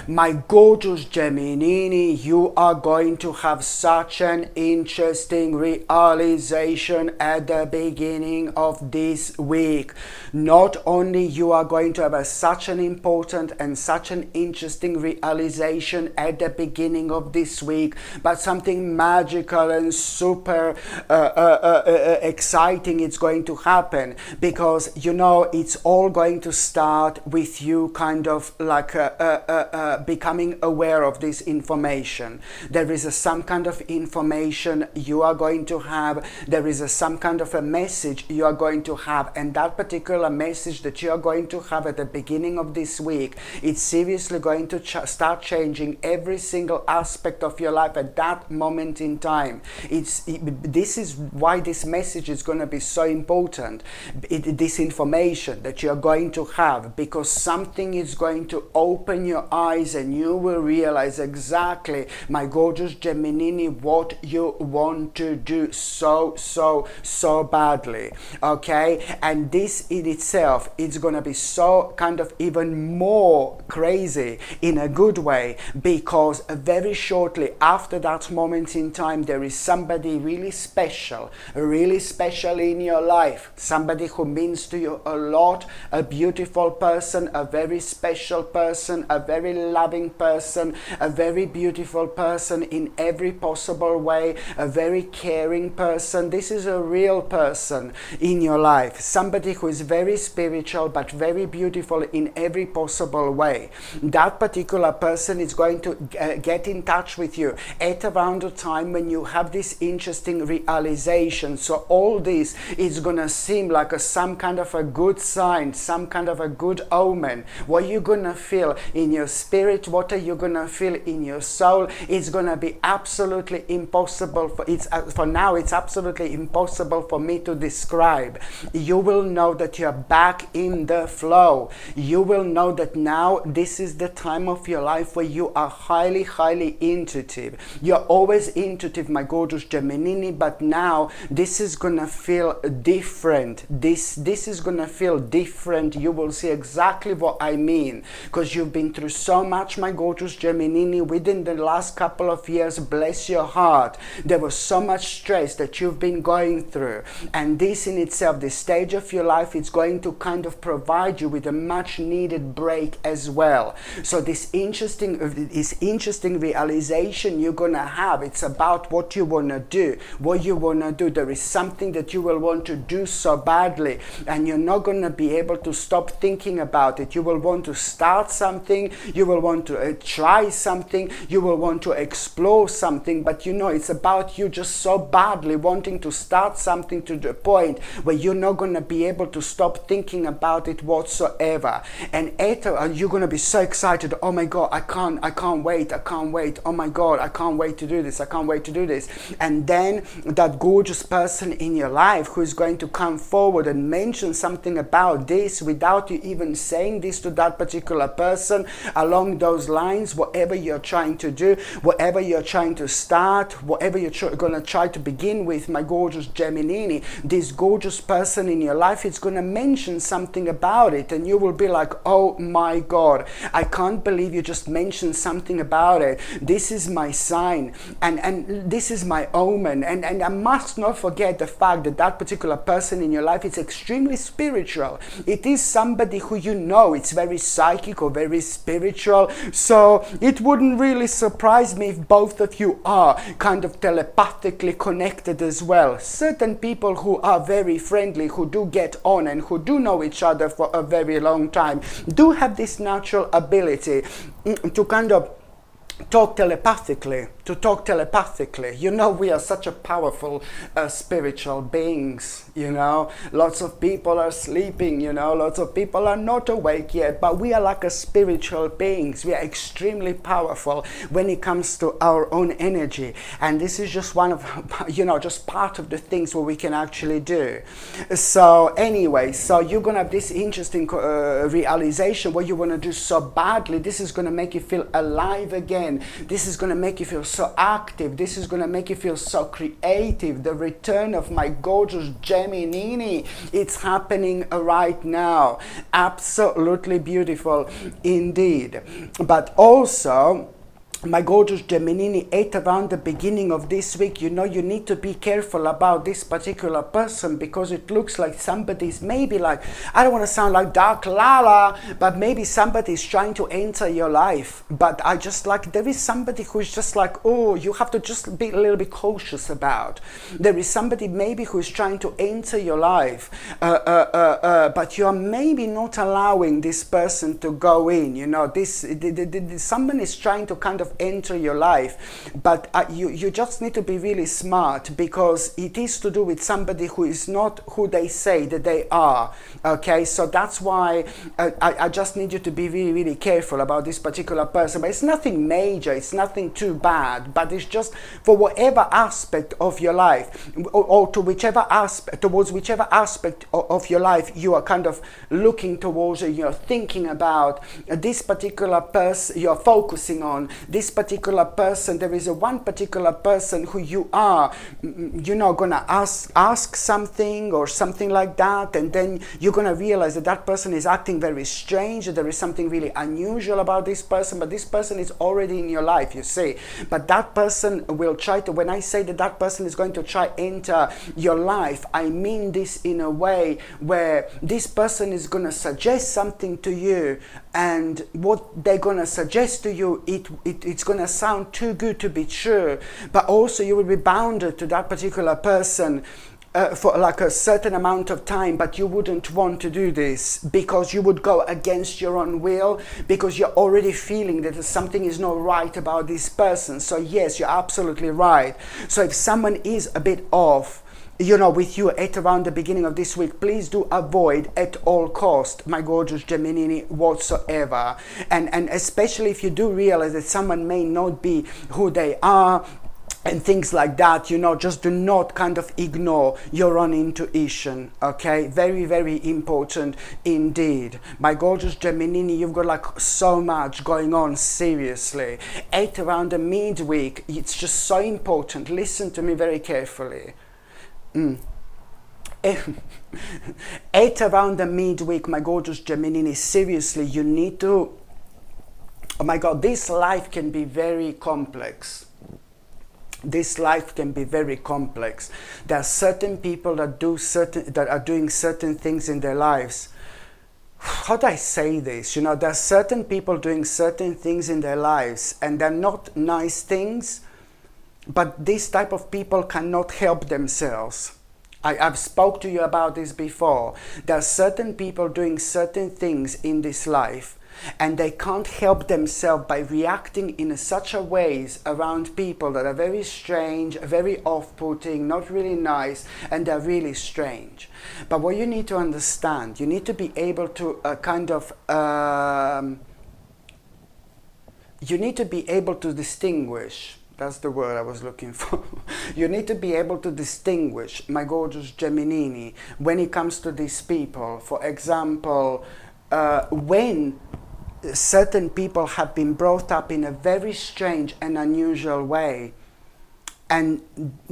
My gorgeous Gemini, you are going to have such an interesting realization at the beginning of this week. Not only you are going to have such an important and such an interesting realization at the beginning of this week, but something magical and super exciting is going to happen, because you know it's all going to start with you kind of like becoming aware of this information. There is some kind of information you are going to have, there is some kind of a message you are going to have, and that particular message that you are going to have at the beginning of this week, it's seriously going to start changing every single aspect of your life at that moment in time. This is why this message is going to be so important, this information that you are going to have, because something is going to open your eyes and you will realize exactly, my gorgeous Gemini, what you want to do so badly. Okay, and this in itself is going to be so kind of even more crazy in a good way, because very shortly after that moment in time there is somebody really special in your life, somebody who means to you a lot, a beautiful person, a very special person, a very loving person, a very beautiful person in every possible way, a very caring person. This is a real person in your life, somebody who is very spiritual but very beautiful in every possible way. That particular person is going to get in touch with you at around the time when you have this interesting realization. So all this is going to seem like some kind of a good sign, some kind of a good omen. What you're going to feel in your spirit, what are you going to feel in your soul, it's going to be absolutely impossible for now it's absolutely impossible for me to describe. You will know that you're back in the flow. You will know that now this is the time of your life where you are highly intuitive. You're always intuitive, my gorgeous Gemini, but now this is gonna feel different. This is gonna feel different. You will see exactly what I mean, because you've been through so much, my gorgeous Gemini, within the last couple of years. Bless your heart, there was so much stress that you've been going through, and this in itself, this stage of your life, it's going to kind of provide you with a much needed break as well. So this interesting realization you're gonna have, it's about what you want to do. There is something that you will want to do so badly, and you're not going to be able to stop thinking about it. You will want to start something, you will want to try something, you will want to explore something, but you know it's about you just so badly wanting to start something to the point where you're not going to be able to stop thinking about it whatsoever. And you're going to be so excited. Oh my God, I can't wait. Oh my God, I can't wait to do this. And then that gorgeous person in your life who is going to come forward and mention something about this without you even saying this to that particular person, along those lines, whatever you're trying to do, whatever you're trying to start, whatever you're going to try to begin with, my gorgeous Gemini, this gorgeous person in your life is going to mention something about it, and you will be like, oh my God, I can't believe you just mentioned something about it. This is my sign, and this is my omen, and I must not forget the fact that that particular person in your life is extremely spiritual. It is somebody who you know, it's very psychic or very spiritual, so it wouldn't really surprise me if both of you are kind of telepathically connected as well. Certain people who are very friendly, who do get on and who do know each other for a very long time, do have this natural ability to kind of talk telepathically. You know, we are such a powerful spiritual beings, you know. Lots of people are sleeping, you know, lots of people are not awake yet, but we are like a spiritual beings. We are extremely powerful when it comes to our own energy, and this is just one of, you know, just part of the things what we can actually do. So anyway, so you're gonna have this interesting realization what you want to do so badly. This is going to make you feel alive again. again. This is going to make you feel so active. This is going to make you feel so creative. The return of my gorgeous Gemini, it's happening right now. Absolutely beautiful indeed. But also, my gorgeous Gemini, at around the beginning of this week, you know, you need to be careful about this particular person, because it looks like somebody's maybe like, I don't want to sound like Dark Lala, but maybe somebody's trying to enter your life. But I just like, there is somebody who's just like, oh, you have to just be a little bit cautious about. There is somebody maybe who's trying to enter your life, but you're maybe not allowing this person to go in. You know, someone is trying to kind of enter your life, but you just need to be really smart, because it is to do with somebody who is not who they say that they are. Okay, so that's why I just need you to be really, really careful about this particular person. But it's nothing major, it's nothing too bad, but it's just for whatever aspect of your life, or to whichever aspect, towards whichever aspect of your life you are kind of looking towards, or you're thinking about this particular person, you're focusing on this particular person. There is one particular person who you are, you know, gonna ask something or something like that, and then you're gonna realize that that person is acting very strange. There is something really unusual about this person, but this person is already in your life, you see. But that person will try to, when I say that that person is going to try enter your life, I mean this in a way where this person is gonna suggest something to you, and what they're gonna suggest to you, it's gonna sound too good to be true, but also you will be bounded to that particular person for like a certain amount of time. But you wouldn't want to do this, because you would go against your own will, because you're already feeling that something is not right about this person. So yes, you're absolutely right. So if someone is a bit off, you know, with you at around the beginning of this week, please do avoid at all cost, my gorgeous Gemini, whatsoever. And especially if you do realize that someone may not be who they are, and things like that, you know, just do not kind of ignore your own intuition. Okay, very, very important indeed. My gorgeous Gemini, you've got like so much going on, seriously. At around the midweek, it's just so important. Listen to me very carefully. At around the midweek, my gorgeous Gemini, seriously, you need to, oh my God, this life can be very complex. This life can be very complex. There are certain people that are doing certain things in their lives. How do I say this? You know, there are certain people doing certain things in their lives, and they're not nice things, but this type of people cannot help themselves. I've spoke to you about this before. There are certain people doing certain things in this life, and they can't help themselves by reacting in such a ways around people that are very strange, very off-putting, not really nice, and they're really strange. But what you need to understand, you need to be able to you need to be able to distinguish. That's the word I was looking for. You need to be able to distinguish, my gorgeous Gemini, when it comes to these people. For example, when certain people have been brought up in a very strange and unusual way, and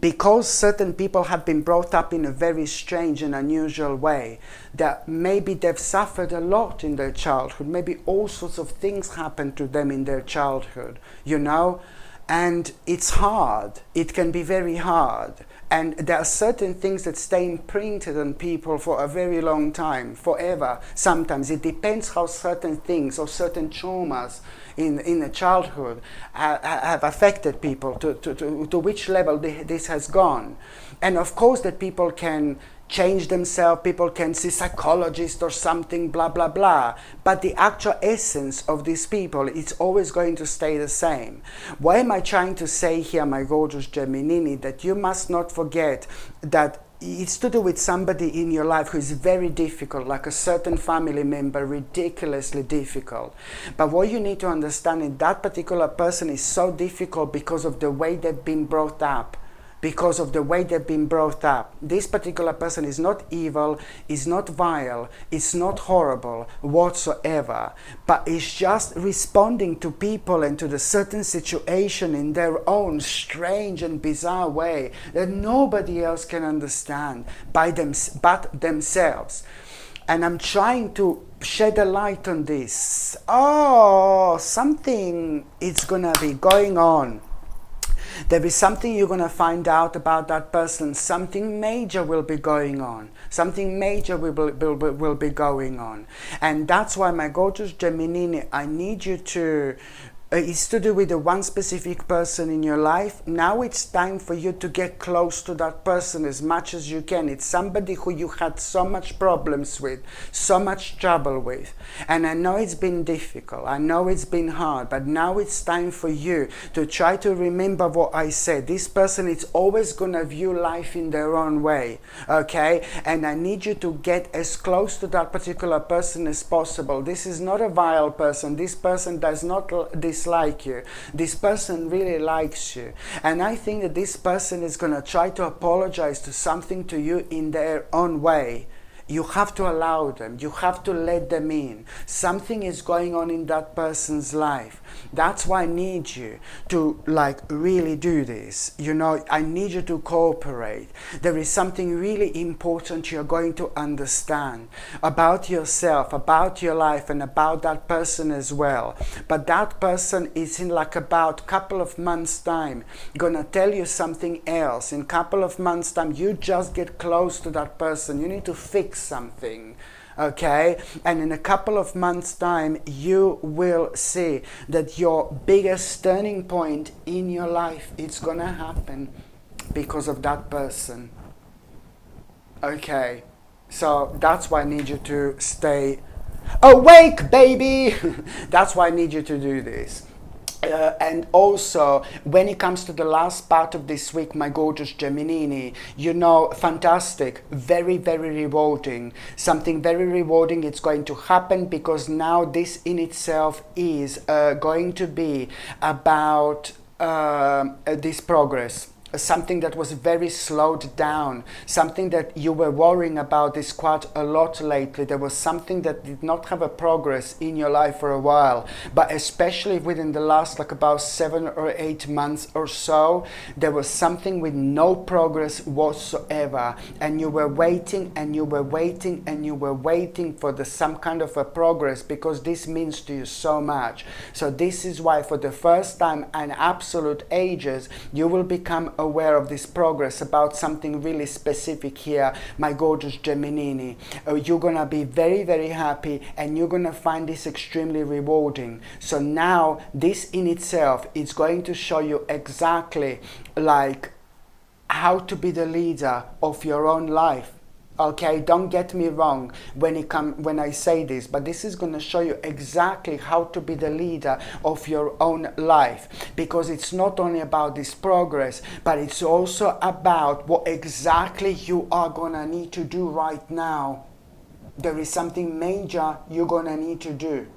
because certain people have been brought up in a very strange and unusual way, that maybe they've suffered a lot in their childhood, maybe all sorts of things happened to them in their childhood, you know, and it's hard. It can be very hard. And there are certain things that stay imprinted on people for a very long time, forever. Sometimes it depends how certain things or certain traumas in the childhood have affected people, to which level this has gone. And of course that people can change themselves, people can see psychologists or something, blah, blah, blah. But the actual essence of these people, it's always going to stay the same. What am I trying to say here, my gorgeous Gemini? That you must not forget that it's to do with somebody in your life who is very difficult, like a certain family member, ridiculously difficult. But what you need to understand is that particular person is so difficult because of the way they've been brought up. because of the way they've been brought up. This particular person is not evil, is not vile, is not horrible whatsoever, but is just responding to people and to the certain situation in their own strange and bizarre way that nobody else can understand but themselves. And I'm trying to shed a light on this. Oh, something is gonna be going on. There is something you're going to find out about that person. Something major will be going on. Something major will be going on. And that's why, my gorgeous Gemini, I need you to... it's to do with the one specific person in your life. Now it's time for you to get close to that person as much as you can. It's somebody who you had so much problems with, so much trouble with. And I know it's been difficult, I know it's been hard, but now it's time for you to try to remember what I said. This person is always going to view life in their own way, okay? And I need you to get as close to that particular person as possible. This is not a vile person. This person does not dislike you. This person really likes you. And I think that this person is going to try to apologize to something to you in their own way. You have to allow them. You have to let them in. Something is going on in that person's life. That's why I need you to really do this. You know, I need you to cooperate. There is something really important you're going to understand about yourself, about your life, and about that person as well. But that person is in about a couple of months' time gonna tell you something else. In a couple of months' time, you just get close to that person. You need to fix something, okay? And in a couple of months' time, you will see that your biggest turning point in your life, it's gonna happen because of that person, okay? So that's why I need you to stay awake, baby. That's why I need you to do this. And also, when it comes to the last part of this week, my gorgeous Gemini, you know, fantastic, very, very rewarding. Something very rewarding is going to happen, because now this in itself is going to be about this progress. Something that was very slowed down, something that you were worrying about is quite a lot lately. There was something that did not have a progress in your life for a while, but especially within the last about 7 or 8 months or so, there was something with no progress whatsoever, and you were waiting and you were waiting and you were waiting for some kind of a progress, because this means to you so much. So this is why, for the first time in absolute ages, you will become aware of this progress about something really specific here, my gorgeous Gemini. You're gonna be very, very happy, and you're gonna find this extremely rewarding. So now this in itself is going to show you exactly how to be the leader of your own life. Okay, don't get me wrong when I say this, but this is going to show you exactly how to be the leader of your own life, because it's not only about this progress, but it's also about what exactly you are going to need to do right now. There is something major you're going to need to do.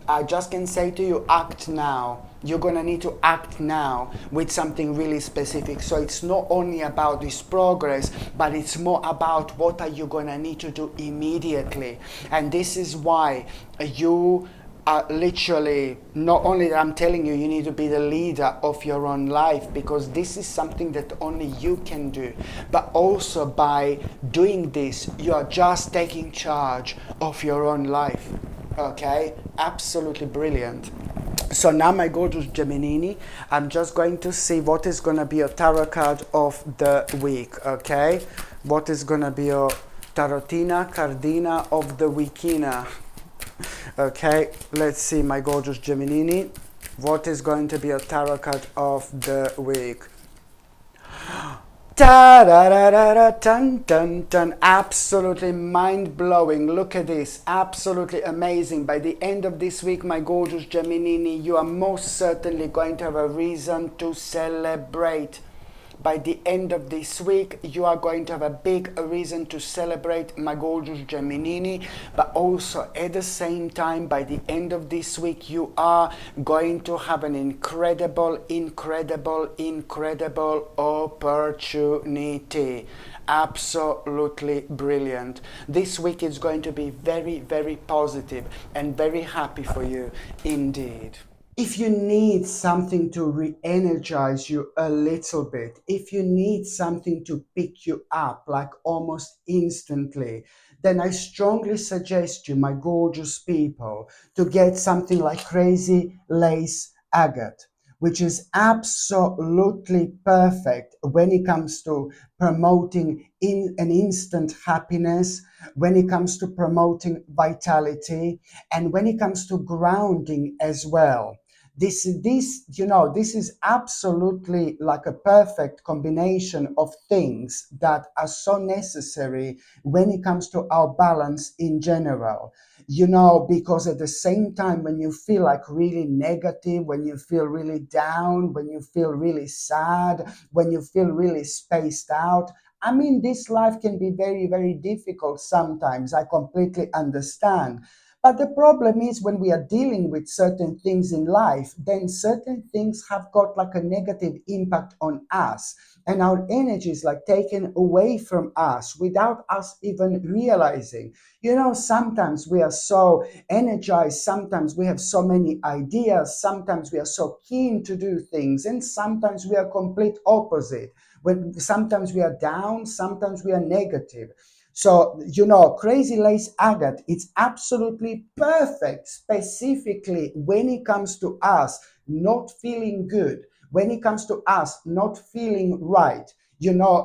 I just can say to you, act now. You're going to need to act now with something really specific. So it's not only about this progress, but it's more about what are you going to need to do immediately. And this is why you are literally, not only that I'm telling you, you need to be the leader of your own life, because this is something that only you can do. But also by doing this, you are just taking charge of your own life. Okay, absolutely brilliant. So now, my gorgeous Gemini, I'm just going to see what is going to be your tarot card of the week, okay? What is going to be your tarotina cardina of the weekina? Okay, let's see, my gorgeous Gemini. What is going to be your tarot card of the week? Ta-da-da-da-da-dun-dun-dun. Absolutely mind-blowing. Look at this. Absolutely amazing. By the end of this week, my gorgeous Gemini, you are most certainly going to have a reason to celebrate, by the end of this week, you are going to have a big reason to celebrate, my gorgeous Gemini, but also at the same time, by the end of this week, you are going to have an incredible opportunity. Absolutely brilliant. This week is going to be very positive and very happy for you indeed. If you need something to re-energize you a little bit, if you need something to pick you up like almost instantly, then I strongly suggest you, my gorgeous people, to get something like Crazy Lace Agate, which is absolutely perfect when it comes to promoting an instant happiness, when it comes to promoting vitality, and when it comes to grounding as well. This is absolutely like a perfect combination of things that are so necessary when it comes to our balance in general. Because at the same time, when you feel like really negative, when you feel really down, when you feel really sad, when you feel really spaced out, I mean, this life can be very difficult sometimes. I completely understand. But the problem is when we are dealing with certain things in life, then certain things have got like a negative impact on us. And our energy is like taken away from us without us even realizing. Sometimes we are so energized, sometimes we have so many ideas, sometimes we are so keen to do things, and sometimes we are complete opposite. Sometimes we are down, sometimes we are negative. So, Crazy Lace Agate, it's absolutely perfect, specifically when it comes to us not feeling good, when it comes to us not feeling right,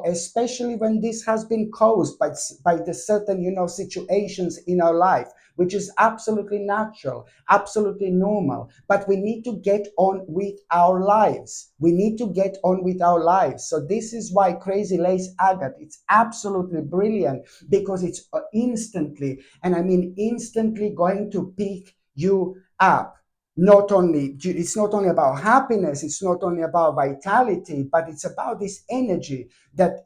especially when this has been caused by the certain, situations in our life, which is absolutely natural, absolutely normal. But we need to get on with our lives. We need to get on with our lives. So this is why Crazy Lace Agate, it's absolutely brilliant, because it's instantly, and I mean instantly, going to pick you up. It's not only about happiness, it's not only about vitality, but it's about this energy that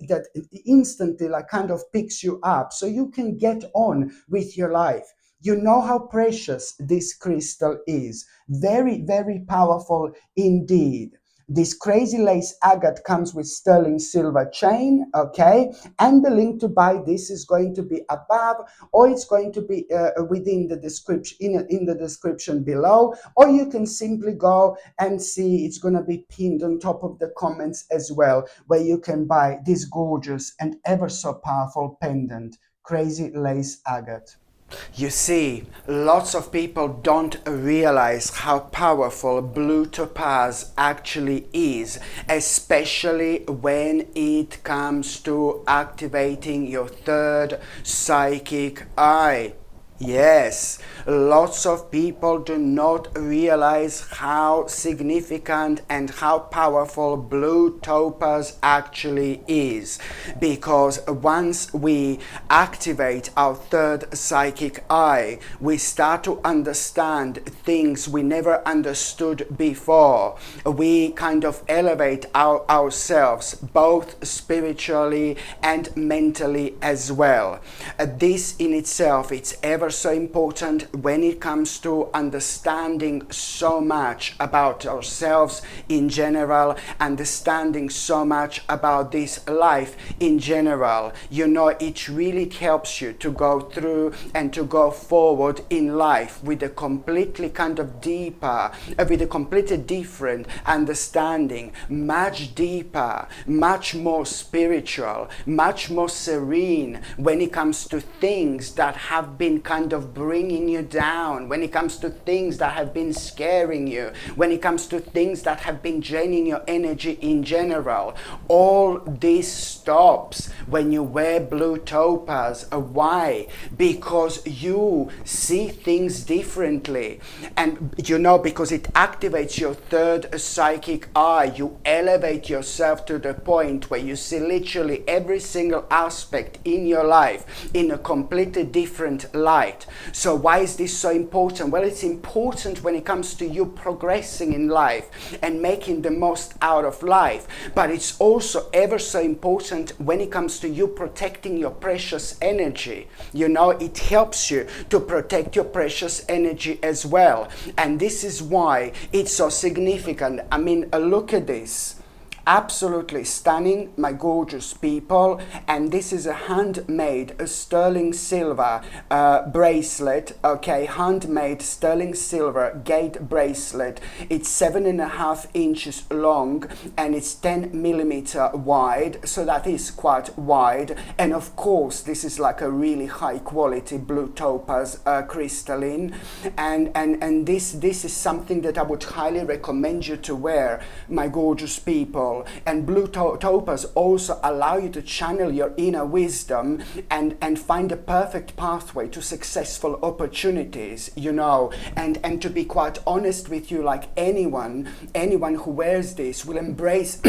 instantly like kind of picks you up so you can get on with your life. You know how precious this crystal is. Very powerful indeed. This Crazy Lace Agate comes with sterling silver chain, okay? And the link to buy this is going to be above, or it's going to be within the description, in the description below, or you can simply go and see it's going to be pinned on top of the comments as well, where you can buy this gorgeous and ever so powerful pendant, Crazy Lace Agate. You see, lots of people don't realize how powerful blue topaz actually is, especially when it comes to activating your third psychic eye. Yes, lots of people do not realize how significant and how powerful blue topaz actually is, because once we activate our third psychic eye, we start to understand things we never understood before. We kind of elevate ourselves both spiritually and mentally as well. This in itself, it's ever so important when it comes to understanding so much about ourselves in general, understanding so much about this life in general. It really helps you to go through and to go forward in life with a completely kind of deeper, with a completely different understanding, much deeper, much more spiritual, much more serene when it comes to things that have been kind of bringing you down, when it comes to things that have been scaring you, when it comes to things that have been draining your energy in general. All this stops when you wear blue topaz. Why? Because you see things differently, and because it activates your third psychic eye. You elevate yourself to the point where you see literally every single aspect in your life in a completely different light. right. So why is this so important? Well, it's important when it comes to you progressing in life and making the most out of life, but it's also ever so important when it comes to you protecting your precious energy. You know, it helps you to protect your precious energy as well. And this is why it's so significant. I mean, look at this. Absolutely stunning, my gorgeous people. And this is a handmade sterling silver bracelet. Okay, handmade sterling silver gate bracelet. It's 7.5 inches long and it's 10 millimeter wide, so that is quite wide. And of course this is like a really high quality blue topaz crystalline, and this is something that I would highly recommend you to wear, my gorgeous people. And blue topaz also allow you to channel your inner wisdom and find a perfect pathway to successful opportunities, you know. And to be quite honest with you, like anyone who wears this will embrace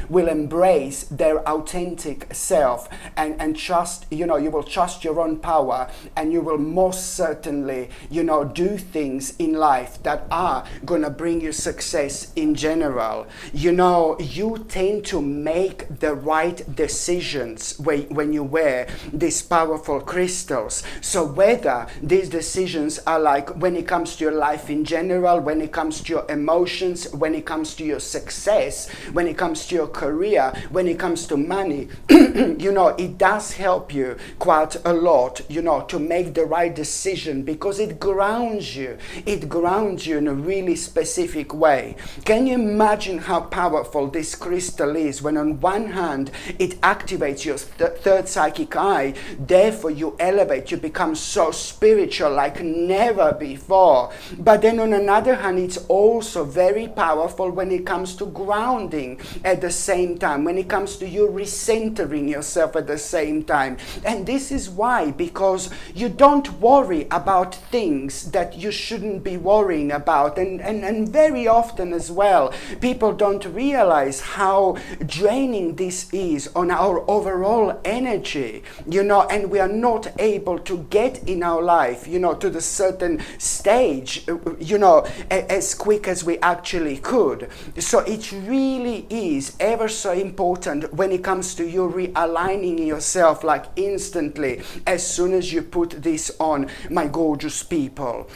will embrace their authentic self and trust, you know, you will trust your own power, and you will most certainly, you know, do things in life that are gonna bring you success in general. You know, you tend to make the right decisions when you wear these powerful crystals. So whether these decisions are like when it comes to your life in general, when it comes to your emotions, when it comes to your success, when it comes to your career, when it comes to money, you know, it does help you quite a lot, you know, to make the right decision, because it grounds you. It grounds you in a really specific way. Can you imagine how powerful this crystal is, when on one hand it activates your third psychic eye, therefore you elevate, you become so spiritual like never before. But then on another hand, it's also very powerful when it comes to grounding at the same time, when it comes to you recentering yourself at the same time. And this is why, because you don't worry about things that you shouldn't be worrying about. And very often as well, people don't realize how draining this is on our overall energy, you know, and we are not able to get in our life, you know, to the certain stage, you know, as quick as we actually could. So it really is ever so important when it comes to you realigning yourself like instantly as soon as you put this on, my gorgeous people.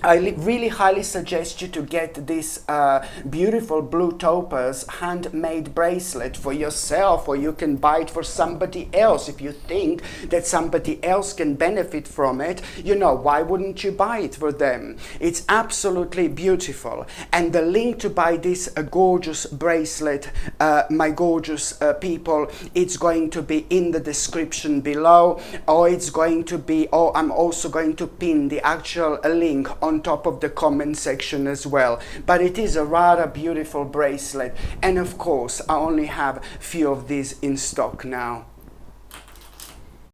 I really highly suggest you to get this beautiful blue topaz handmade bracelet for yourself, or you can buy it for somebody else. If you think that somebody else can benefit from it, you know, why wouldn't you buy it for them? It's absolutely beautiful. And the link to buy this gorgeous bracelet, my gorgeous people, it's going to be in the description below, or it's going to be, or I'm also going to pin the actual link on top of the comment section as well. But it is a rather beautiful bracelet, and of course I only have a few of these in stock now.